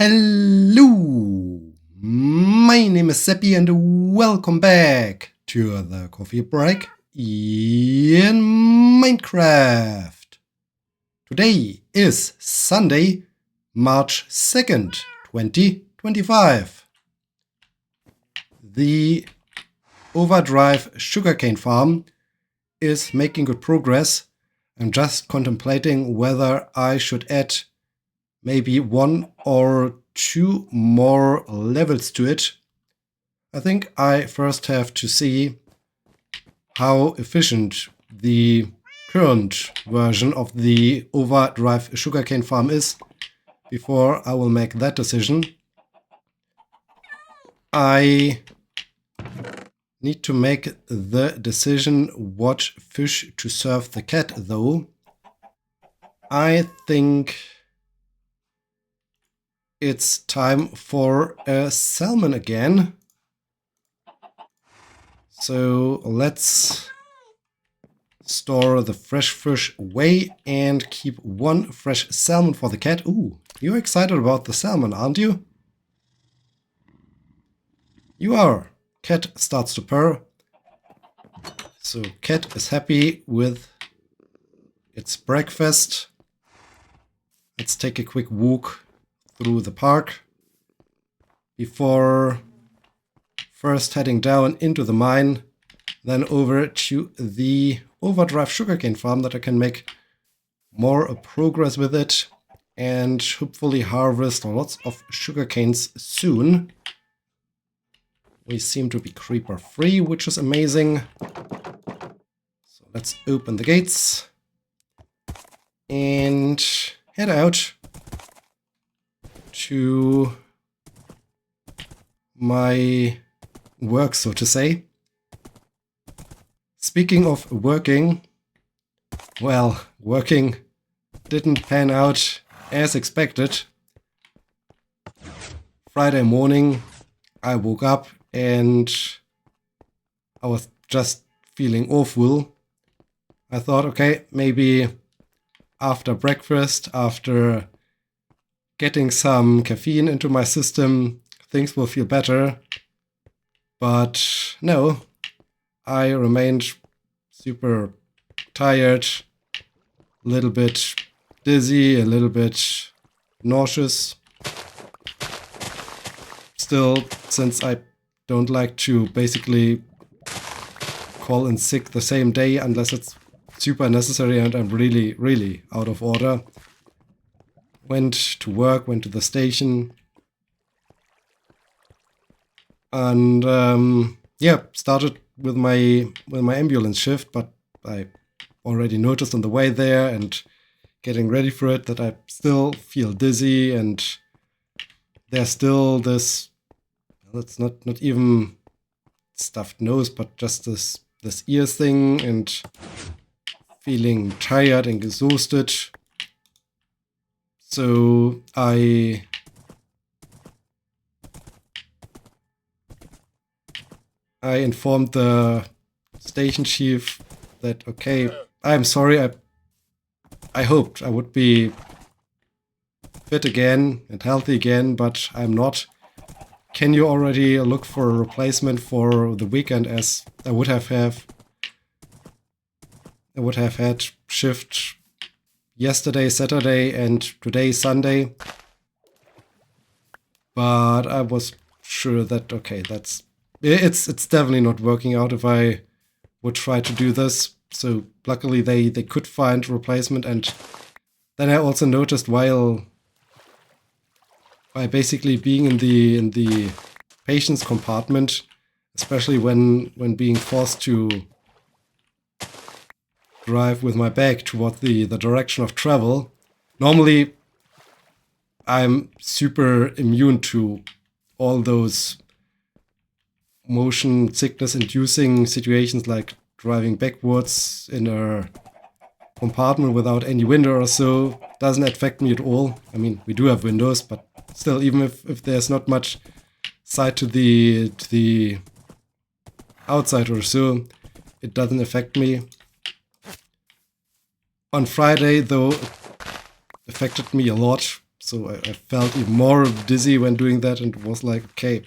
Hello, my name is Sebbi and welcome back to the coffee break in Minecraft. Today is Sunday, March 2nd, 2025. The Overdrive sugarcane farm is making good progress. I'm just contemplating whether I should add maybe 1 or 2 more levels to it. I think I first have to see how efficient the current version of the Overdrive sugarcane farm is before I will make that decision. I need to make the decision what fish to serve the cat though. I think it's time for a salmon again. So let's store the fresh fish away and keep 1 fresh salmon for the cat. Ooh, you're excited about the salmon, aren't you? You are. Cat starts to purr. So cat is happy with its breakfast. Let's take a quick walk through the park before first heading down into the mine, then over to the Overdrive sugarcane farm that I can make more progress with it and hopefully harvest lots of sugarcanes soon. We seem to be creeper free, which is amazing. So let's open the gates and head out to my work, so to say. Speaking of working, well, working didn't pan out as expected. Friday morning, I woke up and I was just feeling awful. I thought, okay, maybe after breakfast, after getting some caffeine into my system, things will feel better. But no, I remained super tired, a little bit dizzy, a little bit nauseous. Still, since I don't like to basically call in sick the same day unless it's super necessary and I'm really, really out of order. Went to work, went to the station, and started with my ambulance shift. But I already noticed on the way there and getting ready for it that I still feel dizzy, and there's still this. It's not even stuffed nose, but just this ears thing, and feeling tired and exhausted. So I informed the station chief that, okay, I'm sorry, I hoped I would be fit again and healthy again, but I'm not. Can you already look for a replacement for the weekend, as I would have had shift yesterday, Saturday, and today, Sunday. But I was sure that, okay, it's definitely not working out if I would try to do this. So luckily they could find a replacement. And then I also noticed while basically being in the patient's compartment, especially when being forced to drive with my back toward the direction of travel. Normally, I'm super immune to all those motion sickness inducing situations like driving backwards in a compartment without any window or so. Doesn't affect me at all. I mean, we do have windows, but still, even if there's not much sight to the outside or so, it doesn't affect me. On Friday, though, it affected me a lot. So I felt even more dizzy when doing that, and was like, okay,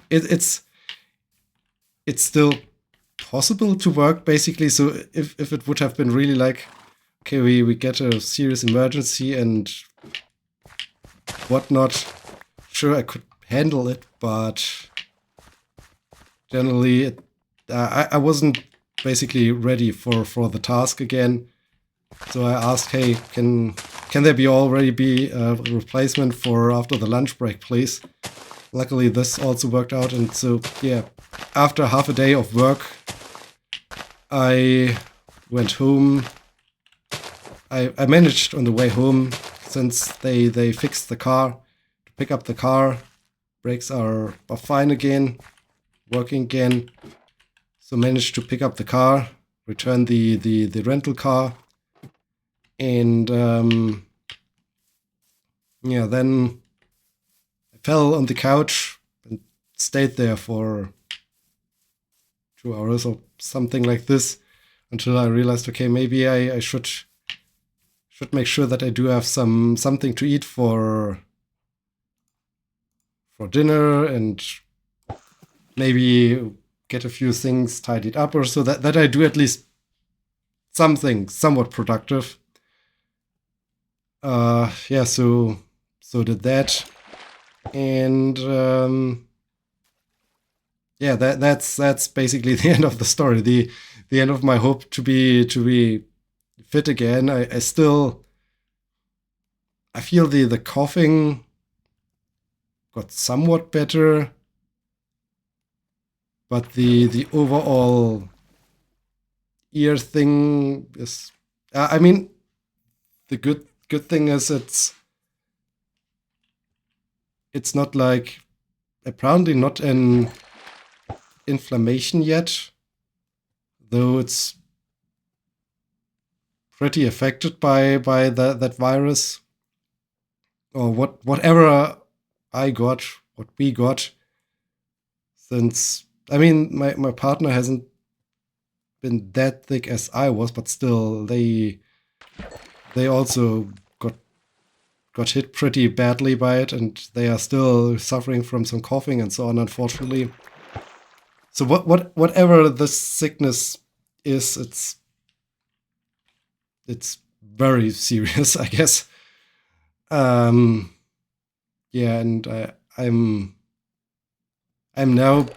it's still possible to work basically. So if it would have been really like, okay, we get a serious emergency and whatnot, sure, I could handle it, but generally I wasn't basically ready for the task again. So I asked, hey, can there already be a replacement for after the lunch break, please? Luckily, this also worked out, and so yeah, after half a day of work, I went home. I managed on the way home, since they fixed the car, to pick up the car. Brakes are fine again, working again. So managed to pick up the car, return the rental car, and yeah, then I fell on the couch and stayed there for 2 hours or something like this, until I realized, okay, maybe I should make sure that I do have something to eat for dinner, and maybe get a few things tidied up, or so that I do at least something somewhat productive. Yeah, so did that, and yeah, that's basically the end of the story. The end of my hope to be fit again. I still feel the coughing got somewhat better, but the overall ear thing is. I mean, the good thing is it's not like, apparently not an inflammation yet, though it's pretty affected by that virus, or whatever what we got. Since, I mean, my partner hasn't been that thick as I was, but still they also got hit pretty badly by it, and they are still suffering from some coughing and so on, unfortunately. So whatever the sickness is, it's very serious, I guess. Yeah, and I'm now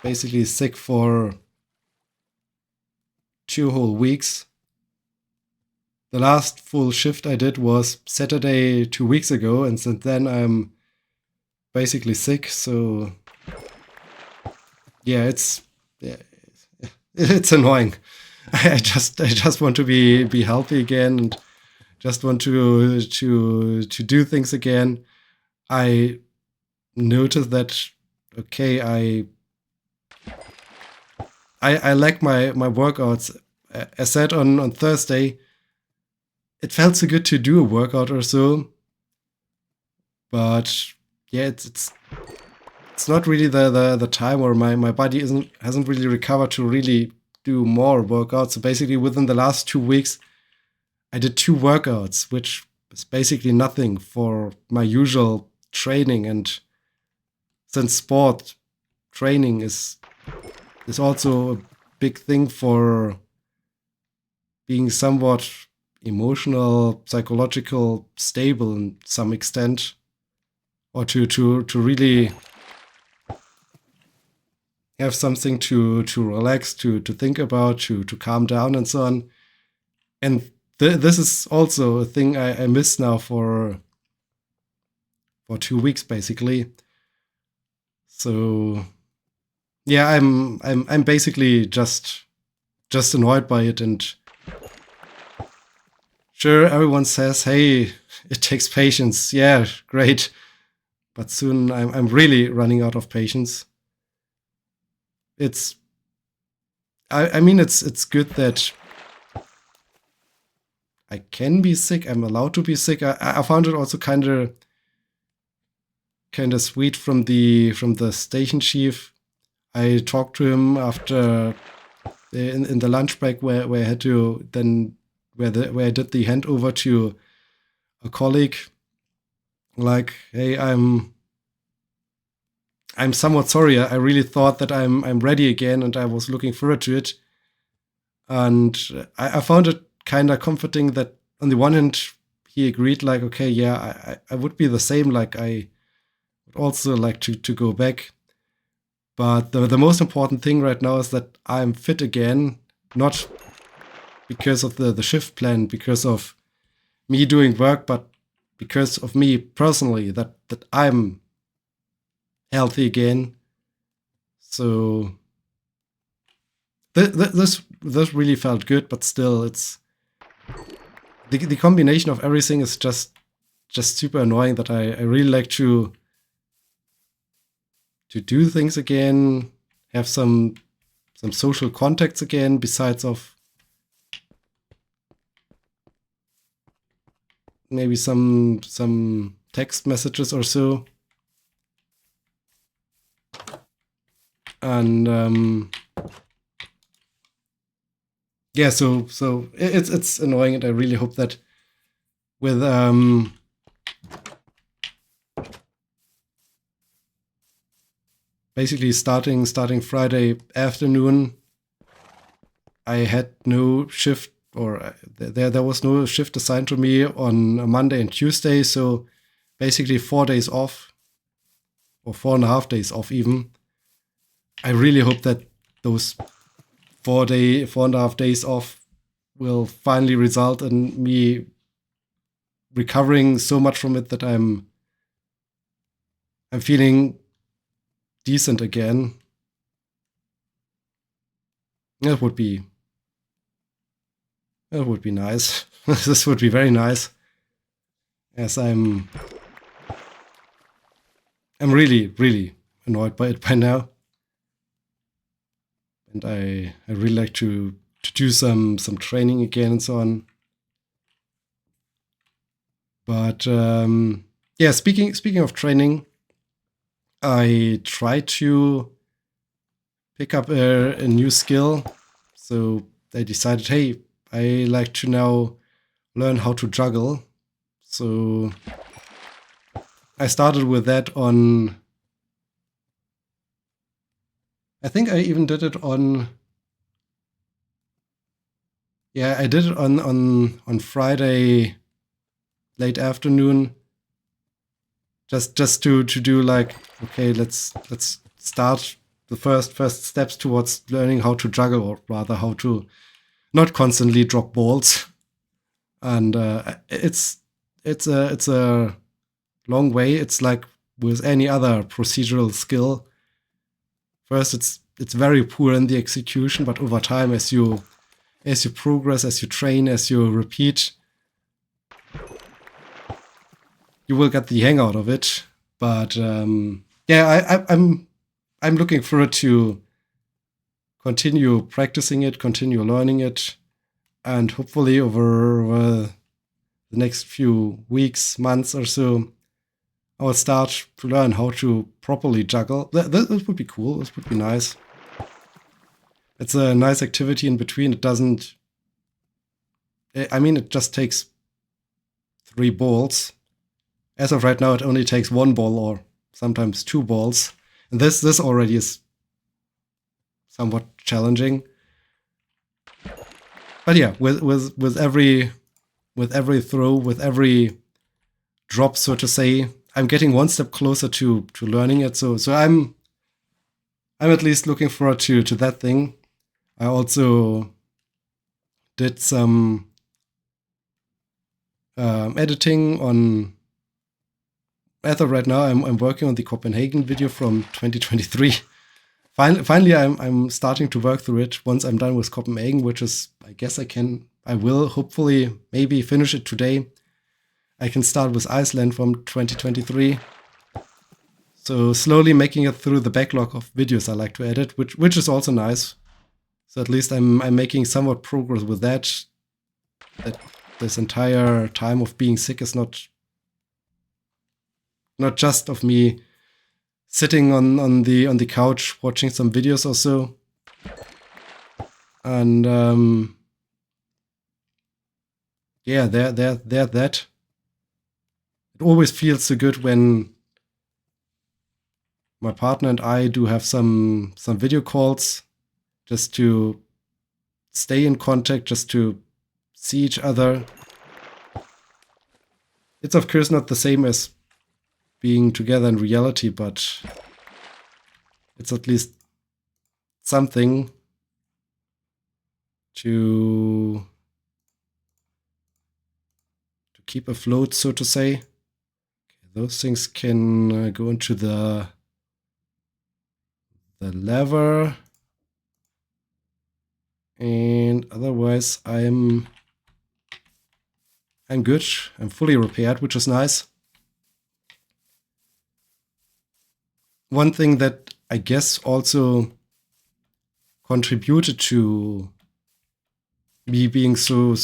basically sick for 2 whole weeks. The last full shift I did was Saturday 2 weeks ago, and since then I'm basically sick. So yeah, it's annoying. I just want to be healthy again, and just want to do things again. I noticed that, okay, I like my workouts. I said on Thursday, it felt so good to do a workout or so, but yeah, it's not really the time, or my body hasn't really recovered to really do more workouts. So basically, within the last 2 weeks, I did 2 workouts, which is basically nothing for my usual training. And since sport training is also a big thing for being somewhat emotional, psychological, stable in some extent, or to really have something to relax, to think about, to calm down and so on. And this is also a thing I miss now for 2 weeks basically. So yeah, I'm basically just annoyed by it. And sure, everyone says, hey, it takes patience. Yeah, great. But soon I'm really running out of patience. I mean, it's good that I can be sick. I'm allowed to be sick. I found it also kind of sweet from the station chief. I talked to him after in the lunch break, where I had to then where I did the handover to a colleague like, hey, I'm somewhat sorry. I really thought that I'm ready again, and I was looking forward to it. And I found it kind of comforting that on the one hand he agreed, like, okay, yeah, I would be the same. Like, I would also like to go back. But the most important thing right now is that I'm fit again, not because of the shift plan, because of me doing work, but because of me personally, that I'm healthy again. So this really felt good, but still, it's the combination of everything is just super annoying. That I really like to do things again, have some social contacts again, besides of maybe some text messages or so. And yeah, so it's annoying, and I really hope that with basically starting Friday afternoon, I had no shift, or there was no shift assigned to me on a Monday and Tuesday, so basically 4 days off, or 4.5 days off even. I really hope that those 4.5 days off will finally result in me recovering so much from it that I'm feeling decent again. That would be nice. This would be very nice, as I'm really annoyed by it by now, and I really like to do some training again and so on. But yeah, speaking of training, I try to pick up a new skill. So I decided, hey, I like to now learn how to juggle. So I started with that on, I think I even did it on, yeah, I did it on Friday late afternoon, just to do, like, okay, let's start the first steps towards learning how to juggle, or rather how to not constantly drop balls. And it's a long way. It's like with any other procedural skill. First, it's very poor in the execution, but over time, as you progress, as you train, as you repeat, you will get the hang out of it. But yeah, I'm looking forward to continue practicing it, continue learning it, and hopefully over the next few weeks, months or so, I will start to learn how to properly juggle. This would be cool. This would be nice. It's a nice activity in between. It doesn't. I mean, it just takes 3 balls. As of right now, it only takes 1 ball, or sometimes 2 balls. And this already is somewhat challenging. But yeah, with every throw, with every drop, so to say, I'm getting one step closer to learning it. So I'm at least looking forward to that thing. I also did some editing on. As of right now, I'm working on the Copenhagen video from 2023. Finally, I'm starting to work through it. Once I'm done with Copenhagen, which is, I guess I will hopefully maybe finish it today. I can start with Iceland from 2023. So slowly making it through the backlog of videos I like to edit, which is also nice. So at least I'm making somewhat progress with that. That this entire time of being sick is not just of me sitting on the couch watching some videos or so. And yeah, there that. it always feels so good when my partner and I do have some video calls just to stay in contact, just to see each other. It's of course not the same as being together in reality, but it's at least something to keep afloat, so to say. Okay, those things can go into the lever, and otherwise I'm good. I'm fully repaired, which is nice. One thing that I guess also contributed to me being so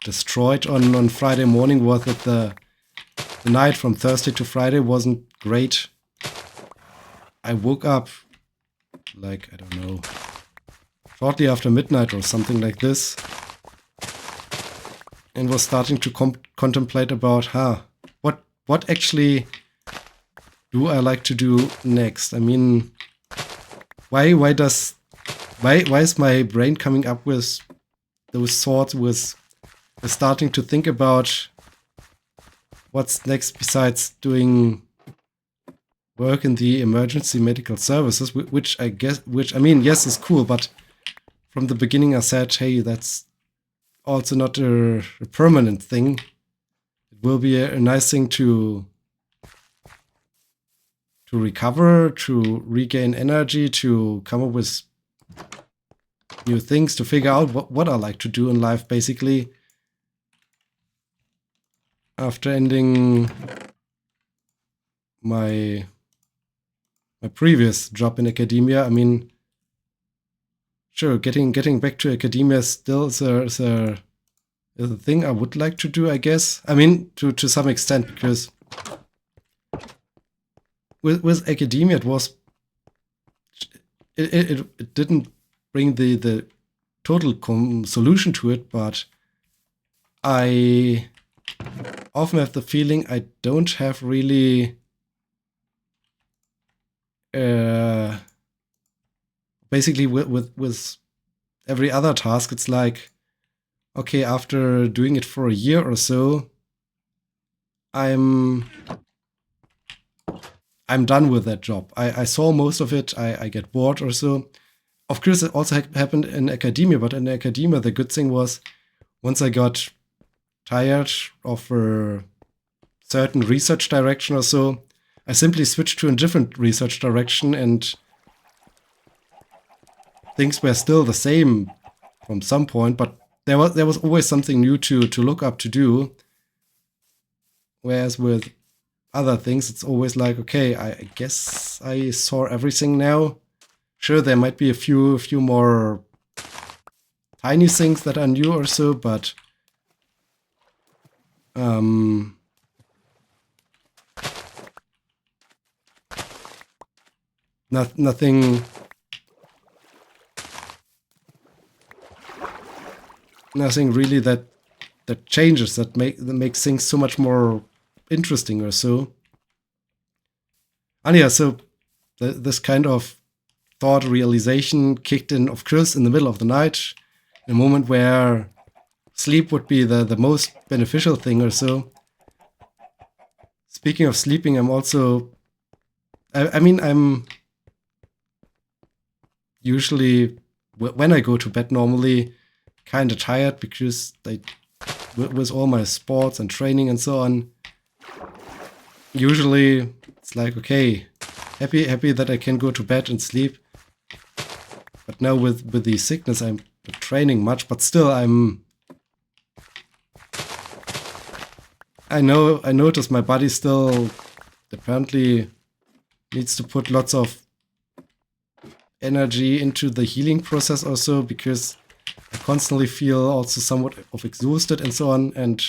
destroyed on Friday morning was that the night from Thursday to Friday wasn't great. I woke up like, I don't know, shortly after midnight or something like this, and was starting to contemplate about, what actually do I like to do next? I mean, why is my brain coming up with those thoughts, with starting to think about what's next besides doing work in the emergency medical services, which I mean, yes, is cool, but from the beginning I said, hey, that's also not a permanent thing. It will be a nice thing to recover, to regain energy, to come up with new things, to figure out what I like to do in life, basically. After ending my previous job in academia, I mean, sure, getting back to academia still is a thing I would like to do, I guess. I mean, to some extent, because with academia, it didn't bring the total solution to it, but I often have the feeling I don't have really basically with every other task, it's like, okay, after doing it for a year or so, I'm done with that job. I saw most of it. I get bored or so. Of course, it also happened in academia, but in academia, the good thing was once I got tired of a certain research direction or so, I simply switched to a different research direction, and things were still the same from some point, but there was always something new to look up to do. Whereas with other things, it's always like, okay, I guess I saw everything now. Sure, there might be a few more tiny things that are new or so, but nothing really that changes, that makes things so much more interesting or so. And yeah, so this kind of thought realization kicked in, of course, in the middle of the night, in a moment where sleep would be the most beneficial thing or so. Speaking of sleeping, I'm also, I mean, I'm usually, when I go to bed normally, kind of tired because with all my sports and training and so on, usually it's like, okay, happy that I can go to bed and sleep. But now with the sickness, I'm not training much, but still I notice my body still apparently needs to put lots of energy into the healing process also, because I constantly feel also somewhat of exhausted and so on, and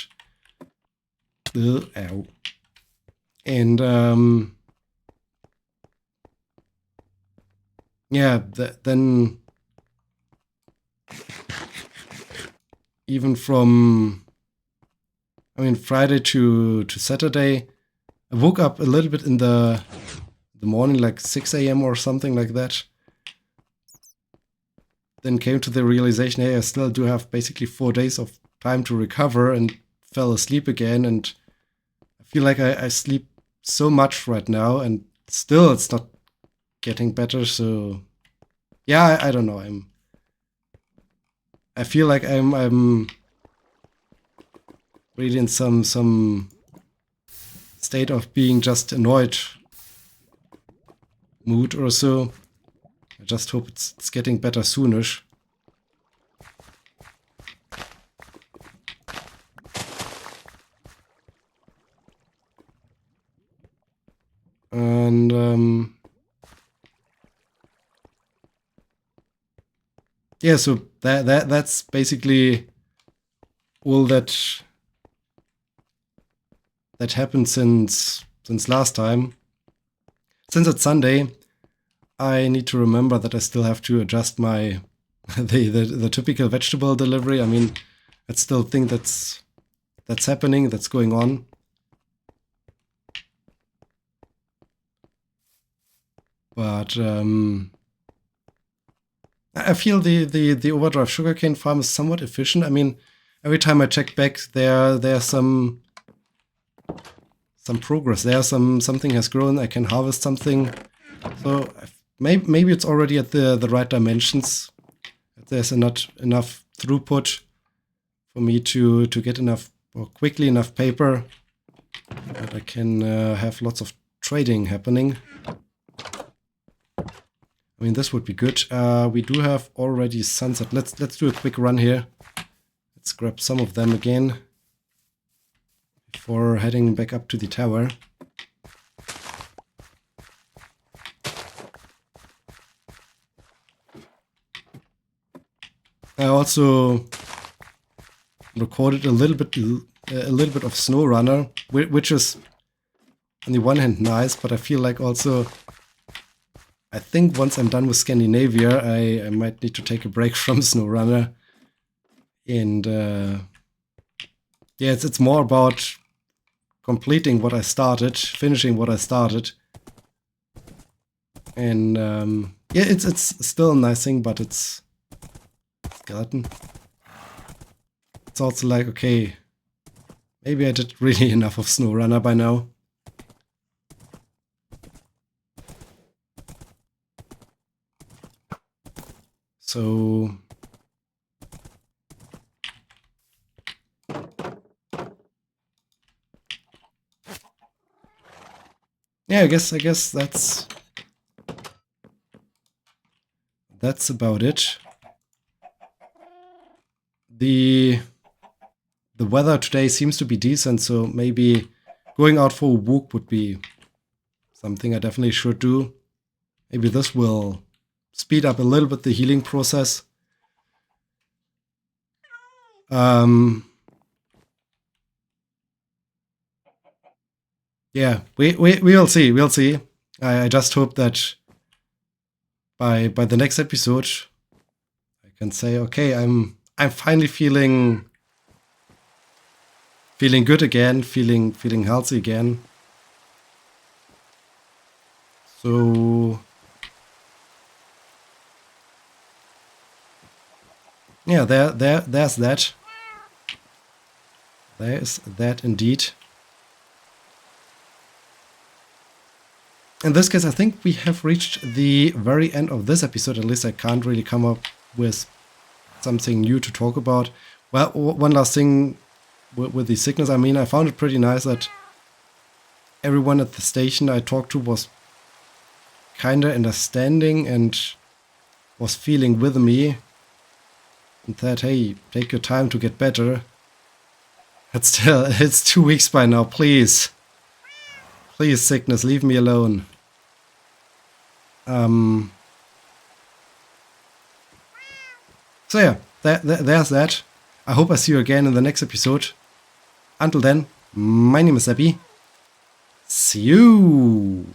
yeah, then even from I mean, Friday to Saturday, I woke up a little bit in the morning, like 6 a.m. or something like that. Then came to the realization, hey, I still do have basically 4 days of time to recover, and fell asleep again. And I feel like I sleep so much right now, and still it's not getting better. So yeah, I don't know. I feel like I'm really in some state of being just annoyed mood or so. I just hope it's getting better soonish. And yeah, so that's basically all that happened since last time. Since it's Sunday, I need to remember that I still have to adjust my the typical vegetable delivery. I mean, I still think that's happening, that's going on. But I feel the overdrive sugarcane farm is somewhat efficient. I mean, every time I check back, there's some progress. Something has grown. I can harvest something. So maybe it's already at the right dimensions. There's not enough throughput for me to get enough or quickly enough paper that I can have lots of trading happening. I mean, this would be good. We do have already sunset. Let's do a quick run here. Let's grab some of them again before heading back up to the tower. I also recorded a little bit of SnowRunner, which is on the one hand nice, but I feel like also, I think once I'm done with Scandinavia, I might need to take a break from SnowRunner. And yeah, it's more about completing what I started, finishing what I started. And yeah, it's still a nice thing, but it's skeleton. It's also like, okay, maybe I did really enough of SnowRunner by now. So yeah, I guess that's about it. The weather today seems to be decent, so maybe going out for a walk would be something I definitely should do. Maybe this will speed up a little bit the healing process. Yeah, we'll see. We'll see. I just hope that by the next episode, I can say, okay, I'm finally feeling good again, feeling healthy again. So yeah, there's that. There's that indeed. In this case, I think we have reached the very end of this episode. At least I can't really come up with something new to talk about. Well, one last thing with the sickness. I mean, I found it pretty nice that everyone at the station I talked to was kind of understanding and was feeling with me and said, hey, take your time to get better. But still, it's 2 weeks by now, please. Please, sickness, leave me alone. So yeah, there's that. I hope I see you again in the next episode. Until then, my name is Sebbi. See you!